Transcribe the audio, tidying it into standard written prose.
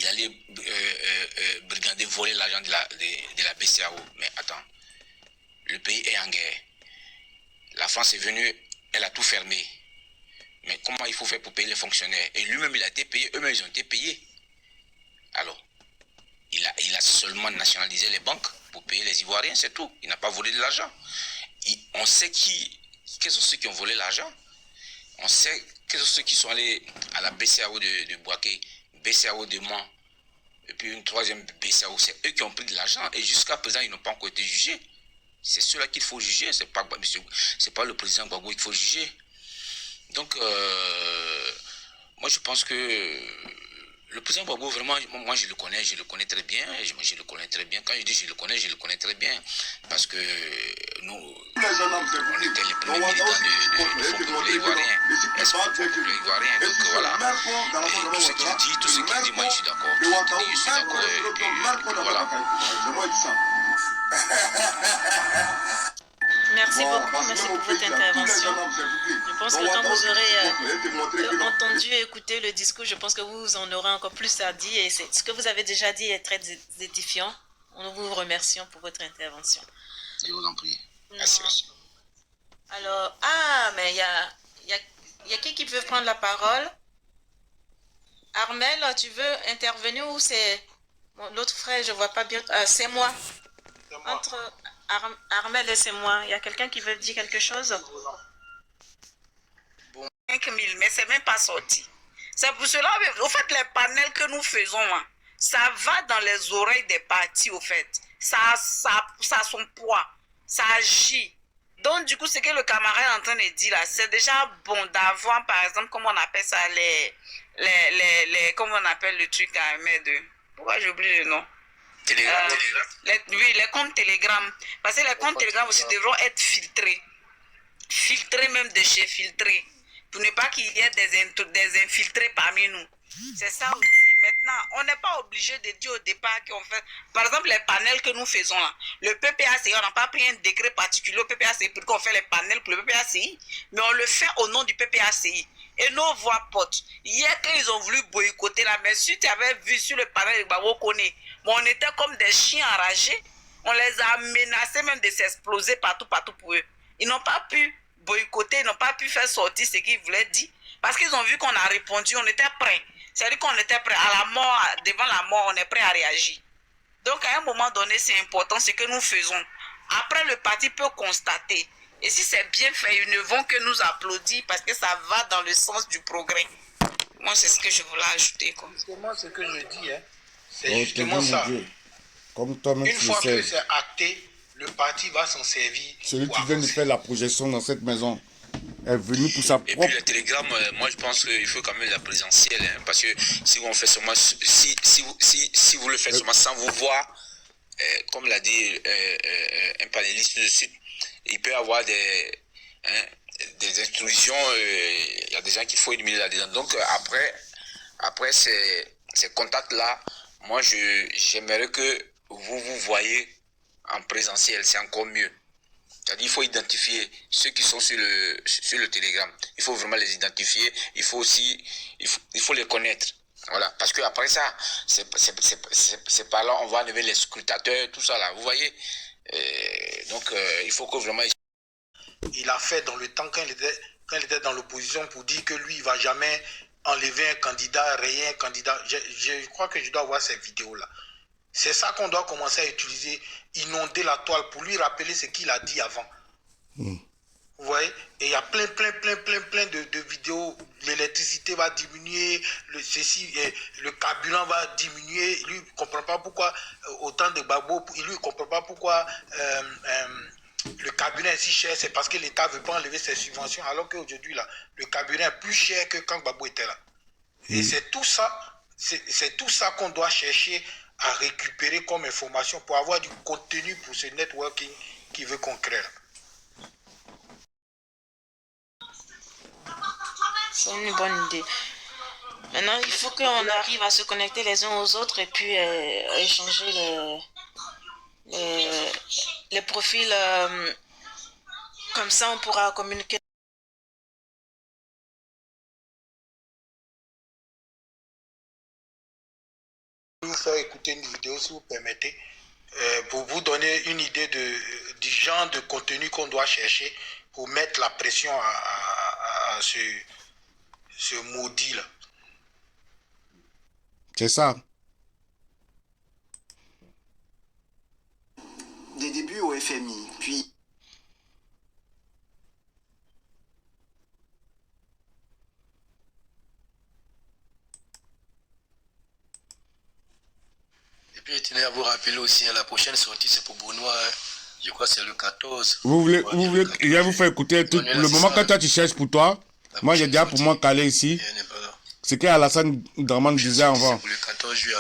il allait brigander, voler l'argent de la BCAO. Mais attends, le pays est en guerre. La France est venue, elle a tout fermé. Mais comment il faut faire pour payer les fonctionnaires? Et lui-même, il a été payé, eux-mêmes, ils ont été payés. Alors, il a seulement nationalisé les banques pour payer les Ivoiriens, c'est tout. Il n'a pas volé de l'argent. On sait quels sont ceux qui ont volé l'argent. On sait quels sont ceux qui sont allés à la BCAO de Bouaké, BCAO de Mans, et puis une troisième BCAO. C'est eux qui ont pris de l'argent et jusqu'à présent, ils n'ont pas encore été jugés. C'est ceux-là qu'il faut juger, c'est pas le président Gbagbo qu'il faut juger. Donc, moi je pense que le président Gbagbo, vraiment, moi je le connais très bien. Je le connais très bien. Quand je dis je le connais très bien. Parce que nous, on était les premiers militants du Fonds populaire ivoirien. Donc voilà. Et tout ce qu'il dit, moi je suis d'accord. Tout ce qu'il dit, je suis d'accord. Et puis voilà. Merci beaucoup, merci pour votre intervention. Je pense que quand vous aurez entendu et écouté le discours, je pense que vous en aurez encore plus à dire. Et ce que vous avez déjà dit est très édifiant. Nous vous remercions pour votre intervention. Je vous en prie. Merci. Alors, mais il y a qui veut prendre la parole? Armel, tu veux intervenir ou c'est l'autre frère? Je ne vois pas bien. C'est moi. Entre Armel et c'est moi. Il y a quelqu'un qui veut dire quelque chose? Bon, 5 000, mais c'est même pas sorti. C'est pour cela, au fait, les panels que nous faisons, hein, ça va dans les oreilles des partis, au fait. Ça a son poids. Ça agit. Donc, du coup, ce que le camarade est en train de dire là, c'est déjà bon d'avoir, par exemple, comment on appelle ça, comment on appelle le truc à Ahmed. Pourquoi j'oublie le nom? Oui, les comptes Telegram. Parce que les comptes Telegram aussi devront être filtrés. Filtrés même de chez filtrés. Pour ne pas qu'il y ait des infiltrés parmi nous. C'est ça aussi. Maintenant, on n'est pas obligé de dire au départ qu'on fait. Par exemple, les panels que nous faisons là. Le PPACI, on n'a pas pris un décret particulier au PPACI pour qu'on fait les panels pour le PPACI. Mais on le fait au nom du PPACI. Et nos voix portent. Hier, quand ils ont voulu boycotter là, mais si tu avais vu sur le panel de Gbagbo Koné, on était comme des chiens enragés. On les a menacés même de s'exploser partout pour eux. Ils n'ont pas pu boycotter, ils n'ont pas pu faire sortir ce qu'ils voulaient dire. Parce qu'ils ont vu qu'on a répondu, on était prêts. C'est-à-dire qu'on était prêts à la mort, devant la mort, on est prêt à réagir. Donc à un moment donné, c'est important ce que nous faisons. Après, le parti peut constater. Et si c'est bien fait, ils ne vont que nous applaudir parce que ça va dans le sens du progrès. Moi, c'est ce que je voulais ajouter. Justement, ce que je dis, hein, c'est justement ça. Une fois que c'est acté, le parti va s'en servir. Celui qui vient de faire la projection dans cette maison est venu pour sa propre... Et puis le télégramme, moi je pense qu'il faut quand même la présentielle, hein, parce que si on fait seulement, si vous le faites seulement sans vous voir, comme l'a dit un panéliste de suite, il peut y avoir des instructions, il y a des gens qu'il faut éliminer là-dedans. Donc après ces contacts-là, moi j'aimerais que vous voyez en présentiel, c'est encore mieux. C'est-à-dire qu'il faut identifier ceux qui sont sur le Telegram. Il faut vraiment les identifier. Il faut aussi, il faut les connaître. Voilà. Parce que après ça, c'est par là on va enlever les scrutateurs, tout ça là. Vous voyez. Donc il faut que vraiment. Il a fait dans le temps quand il était dans l'opposition pour dire que lui il va jamais enlever un candidat, rayer un candidat. Je crois que je dois voir ces vidéos là. C'est ça qu'on doit commencer à utiliser, inonder la toile pour lui rappeler ce qu'il a dit avant. Vous voyez? Et il y a plein de vidéos. L'électricité va diminuer, le carburant va diminuer. Lui, il ne comprend pas pourquoi, autant de Gbagbo, lui, il ne comprend pas pourquoi le carburant est si cher. C'est parce que l'État ne veut pas enlever ses subventions, alors qu'aujourd'hui, là, le carburant est plus cher que quand Gbagbo était là. Et c'est tout ça qu'on doit chercher à récupérer comme information pour avoir du contenu pour ce networking qui veut qu'on crée. C'est une bonne idée. Maintenant, il faut qu'on arrive à se connecter les uns aux autres et puis échanger les profils. Comme ça, on pourra communiquer. vous faire écouter une vidéo, si vous permettez, pour vous donner une idée du genre de contenu qu'on doit chercher pour mettre la pression à ce maudit-là. C'est ça. Des débuts au FMI, puis... Et puis, je tenais à vous rappeler aussi, la prochaine sortie, c'est pour Benoît. Je crois que c'est le 14. Vous voulez, il va vous faire écouter tout. Le moment que toi tu cherches pour toi, moi j'ai déjà pour moi calé ici. Ce qu'Alassane Draman disait avant. C'est pour le 14 juillet.